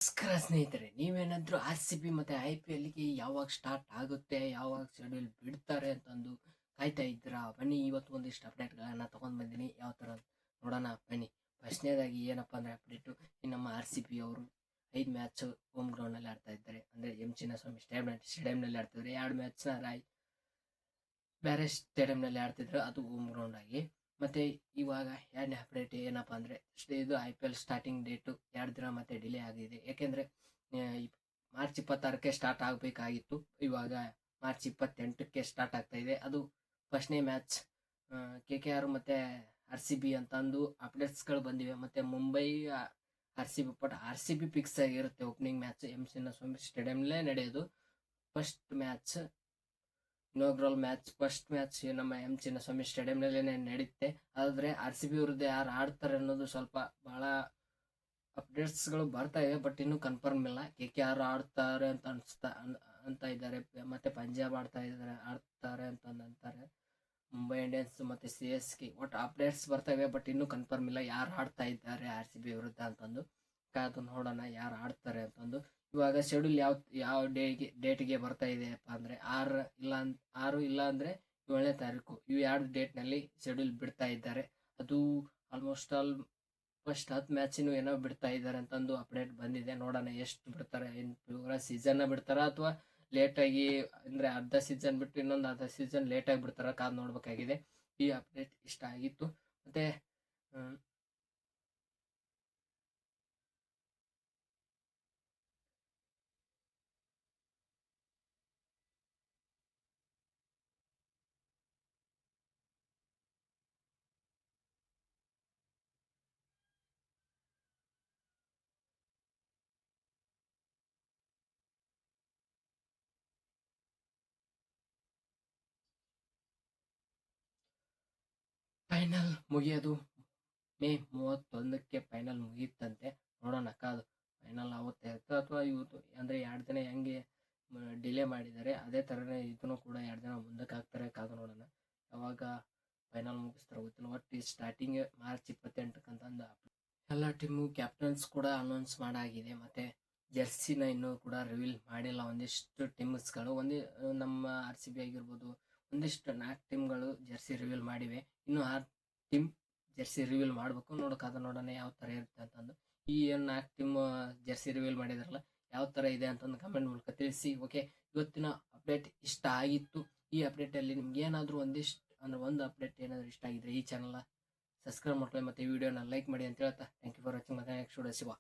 ನಮಸ್ಕಾರ ಸ್ನೇಹಿತರೆ, ನೀವೇನಾದ್ರೂ RCB ಮತ್ತೆ IPLಗೆ ಯಾವಾಗ ಸ್ಟಾರ್ಟ್ ಆಗುತ್ತೆ, ಯಾವಾಗ ಶೆಡ್ಯೂಲ್ ಬಿಡ್ತಾರೆ ಅಂತಂದು ಕಾಯ್ತಾ ಇದ್ದೀರಾ? ಬನ್ನಿ, ಇವತ್ತು ಒಂದಿಷ್ಟು ಅಪ್ಡೇಟ್ಗಳನ್ನ ತಗೊಂಡ್ ಬಂದಿನಿ. ಯಾವ ಥರ ನೋಡೋಣ ಬನ್ನಿ. ಫಸ್ಟ್ನೇದಾಗಿ ಏನಪ್ಪ ಅಂದರೆ ಅಪ್ಡೇಟು, ನಮ್ಮ RCB ಅವರು 5 ಮ್ಯಾಚ್ ಹೋಮ್ ಗ್ರೌಂಡ್ನಲ್ಲಿ ಆಡ್ತಾ ಇದ್ದಾರೆ. ಅಂದರೆ ಚಿನ್ನಸ್ವಾಮಿ ಸ್ಟೇಡಿಯಂನಲ್ಲಿ ಆಡ್ತಿದ್ದಾರೆ. 2 ಮ್ಯಾಚ್ನ ಬೇರೆ ಸ್ಟೇಡಿಯಂನಲ್ಲಿ ಆಡ್ತಿದ್ರು, ಅದು ಹೋಮ್ ಗ್ರೌಂಡ್ ಆಗಿ. ಮತ್ತು ಇವಾಗ ಎರಡನೇ ಅಪ್ಡೇಟ್ ಏನಪ್ಪ ಅಂದರೆ, ಇದು IPL ಸ್ಟಾರ್ಟಿಂಗ್ ಡೇಟು 2 ದಿನ ಮತ್ತೆ ಡಿಲೇ ಆಗಿದೆ. ಏಕೆಂದರೆ ಮಾರ್ಚ್ 26ಕ್ಕೆ ಸ್ಟಾರ್ಟ್ ಆಗಬೇಕಾಗಿತ್ತು, ಇವಾಗ ಮಾರ್ಚ್ 28ಕ್ಕೆ ಸ್ಟಾರ್ಟ್ ಆಗ್ತಾ ಇದೆ. ಅದು ಫಸ್ಟ್ನೇ ಮ್ಯಾಚ್ KKR ಮತ್ತು RCB ಅಂತಂದು ಅಪ್ಡೇಟ್ಸ್ಗಳು ಬಂದಿವೆ. ಮತ್ತು Mumbai RCB, but RCB fix ಆಗಿರುತ್ತೆ. ಓಪನಿಂಗ್ ಮ್ಯಾಚ್ ಚಿನ್ನಸ್ವಾಮಿ ಸ್ಟೇಡಿಯಂನಲ್ಲೇ ನಡೆಯೋದು. First match inaugural match, first match ನಮ್ಮ ಚಿನ್ನಸ್ವಾಮಿ ಸ್ಟೇಡಿಯಂನಲ್ಲೇ ನಡೆಯುತ್ತೆ. ಆದರೆ RCB ವಿರುದ್ಧ ಯಾರು ಆಡ್ತಾರೆ ಅನ್ನೋದು ಸ್ವಲ್ಪ ಭಾಳ ಅಪ್ಡೇಟ್ಸ್ಗಳು ಬರ್ತಾ ಇವೆ, ಬಟ್ ಇನ್ನೂ ಕನ್ಫರ್ಮ್ ಇಲ್ಲ. KKR ಆಡ್ತಾರೆ ಅಂತ ಇದ್ದಾರೆ, ಮತ್ತು ಪಂಜಾಬ್ ಆಡ್ತಾರೆ ಅಂತಾರೆ. ಮುಂಬೈ ಇಂಡಿಯನ್ಸ್ ಮತ್ತು CSK, ಒಟ್ಟು ಅಪ್ಡೇಟ್ಸ್ ಬರ್ತವೆ, ಬಟ್ ಇನ್ನೂ ಕನ್ಫರ್ಮ್ ಇಲ್ಲ ಯಾರು ಆಡ್ತಾ ಇದ್ದಾರೆ RCB ವಿರುದ್ಧ ಅಂತಂದು. ಕಾದು ನೋಡೋಣ ಯಾರು ಆಡ್ತಾರೆ ಅಂತಂದು. ಇವಾಗ ಶೆಡ್ಯೂಲ್ ಯಾವ ಡೇಟ್ಗೆ ಬರ್ತಾ ಇದೆಯಪ್ಪ ಅಂದರೆ 6 ಇಲ್ಲ ಅಂದರೆ 7ನೇ ತಾರೀಕು, ಇವು 2 ಡೇಟ್ನಲ್ಲಿ ಶೆಡ್ಯೂಲ್ ಬಿಡ್ತಾ ಇದ್ದಾರೆ. ಅದು ಆಲ್ಮೋಸ್ಟ್ ಆಲ್ ಫಸ್ಟ್ 10 ಮ್ಯಾಚಿನೂ ಏನೋ ಬಿಡ್ತಾ ಇದ್ದಾರೆ ಅಂತಂದು ಅಪ್ಡೇಟ್ ಬಂದಿದೆ. ನೋಡೋಣ ಎಷ್ಟು ಬಿಡ್ತಾರೆ, ಏನು ಪೂರ ಸೀಸನ್ನ ಬಿಡ್ತಾರಾ ಅಥವಾ ಲೇಟಾಗಿ, ಅಂದರೆ ಅರ್ಧ ಸೀಸನ್ ಬಿಟ್ಟು ಇನ್ನೊಂದು ಅರ್ಧ ಸೀಸನ್ ಲೇಟಾಗಿ ಬಿಡ್ತಾರ, ಕಾದು ನೋಡಬೇಕಾಗಿದೆ. ಈ ಅಪ್ಡೇಟ್ ಇಷ್ಟ ಆಗಿತ್ತು. ಮತ್ತು ಫೈನಲ್ ಮುಗಿಯೋದು ಮೇ 31ಕ್ಕೆ ಫೈನಲ್ ಮುಗಿಯುತ್ತಂತೆ. ನೋಡೋಣ ಕಾದು, ಫೈನಲ್ ಆಗುತ್ತೆ ಅಥವಾ ಇವತ್ತು, ಅಂದರೆ 2 ದಿನ ಹೆಂಗೆ ಡಿಲೇ ಮಾಡಿದ್ದಾರೆ ಅದೇ ಥರನೇ ಇದನ್ನು ಕೂಡ 2 ದಿನ ಮುಂದಕ್ಕೆ ಹಾಕ್ತಾರೆ. ಕಾದು ನೋಡೋಣ ಯಾವಾಗ ಫೈನಲ್ ಮುಗಿಸ್ತಾರೆ ಗೊತ್ತಿಲ್ಲ. ಒಟ್ಟು ಸ್ಟಾರ್ಟಿಂಗ್ ಮಾರ್ಚ್ 28ಕ್ಕಂತಂದು ಎಲ್ಲ ಟೀಮು ಕ್ಯಾಪ್ಟನ್ಸ್ ಕೂಡ ಅನೌನ್ಸ್ ಮಾಡಾಗಿದೆ. ಮತ್ತು ಜೆರ್ಸಿನ ಇನ್ನೂ ಕೂಡ ರಿವೀಲ್ ಮಾಡಿಲ್ಲ ಒಂದಿಷ್ಟು ಟೀಮ್ಸ್ಗಳು. ನಮ್ಮ RCB ಆಗಿರ್ಬೋದು, ಒಂದಿಷ್ಟು 4 ಟೀಮ್ಗಳು ಜೆರ್ಸಿ ರಿವೀಲ್ ಮಾಡಿವೆ. ಇನ್ನು 6 ಟೀಮ್ ಜೆರ್ಸಿ ರಿವೀಲ್ ಮಾಡಬೇಕು. ನೋಡೋಣ ಯಾವ ಥರ ಇರುತ್ತೆ ಅಂತಂದು. ಈ ಏನು 4 ಟೀಮ್ ಜೆರ್ಸಿ ರಿವೀಲ್ ಮಾಡಿದಾರಲ್ಲ, ಯಾವ ಥರ ಇದೆ ಅಂತಂದು ಕಮೆಂಟ್ ಮೂಲಕ ತಿಳಿಸಿ. ಓಕೆ, ಇವತ್ತಿನ ಅಪ್ಡೇಟ್ ಇಷ್ಟ ಆಗಿತ್ತು. ಈ ಅಪ್ಡೇಟಲ್ಲಿ ನಿಮ್ಗೆ ಏನಾದರೂ ಒಂದು ಅಪ್ಡೇಟ್ ಏನಾದರೂ ಇಷ್ಟ ಆಗಿದ್ರೆ ಈ ಚಾನಲ್ನ ಸಬ್ಸ್ಕ್ರೈಬ್ ಮಾಡ್ಕೊಳ್ಳಿ ಮತ್ತು ವಿಡಿಯೋನ ಲೈಕ್ ಮಾಡಿ ಅಂತ ಹೇಳ್ತಾ, ಥ್ಯಾಂಕ್ ಯು ಫಾರ್ ವಾಚಿಂಗ್. ಮತ್ತೆ ನೆಕ್ಸ್ಟ್ ವಿಡಿಯೋ ಸಿಗುವ.